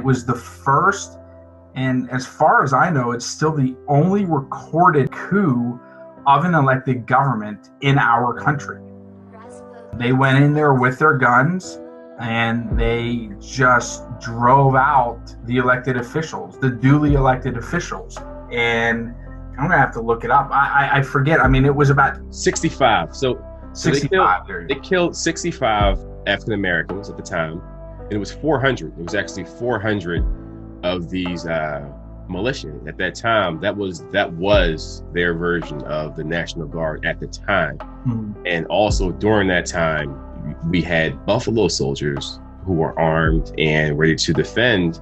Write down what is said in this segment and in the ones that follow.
It was the first, and as far as I know, it's still the only recorded coup of an elected government in our country. They went in there with their guns and they just drove out the elected officials, the duly elected officials. And I'm gonna have to look it up. I forget. I mean, it was about 65. So 65. They killed 65 African Americans at the time, and it was 400. It was actually 400 of these militia at that time. That was their version of the National Guard at the time. Mm-hmm. And also during that time, we had Buffalo Soldiers who were armed and ready to defend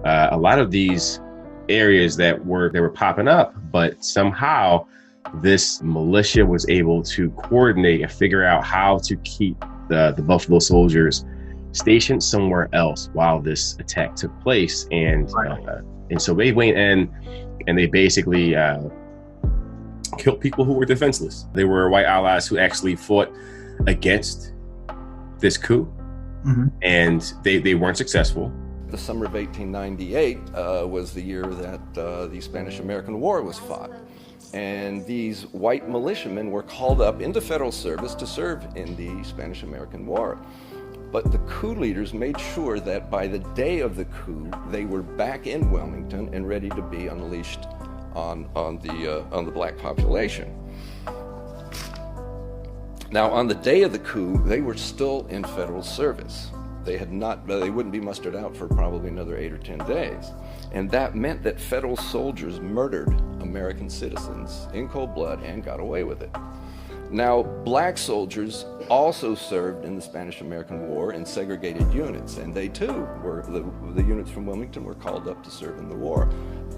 a lot of these areas that were popping up. But somehow this militia was able to coordinate and figure out how to keep the Buffalo Soldiers stationed somewhere else while this attack took place. And so they went in and they basically killed people who were defenseless. They were white allies who actually fought against this coup. Mm-hmm. And they weren't successful. The summer of 1898 was the year that the Spanish-American War was fought. And these white militiamen were called up into federal service to serve in the Spanish-American War. But the coup leaders made sure that by the day of the coup, they were back in Wilmington and ready to be unleashed on the black population. Now, on the day of the coup, they were still in federal service. They wouldn't be mustered out for probably another 8 or 10 days. And that meant that federal soldiers murdered American citizens in cold blood and got away with it. Now, black soldiers also served in the Spanish-American War in segregated units, and they too were, the units from Wilmington were called up to serve in the war.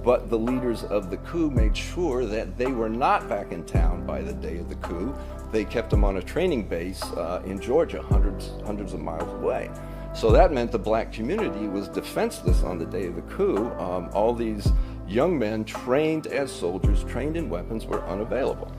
But the leaders of the coup made sure that they were not back in town by the day of the coup. They kept them on a training base in Georgia, hundreds of miles away. So that meant the black community was defenseless on the day of the coup. All these young men trained as soldiers, trained in weapons, were unavailable.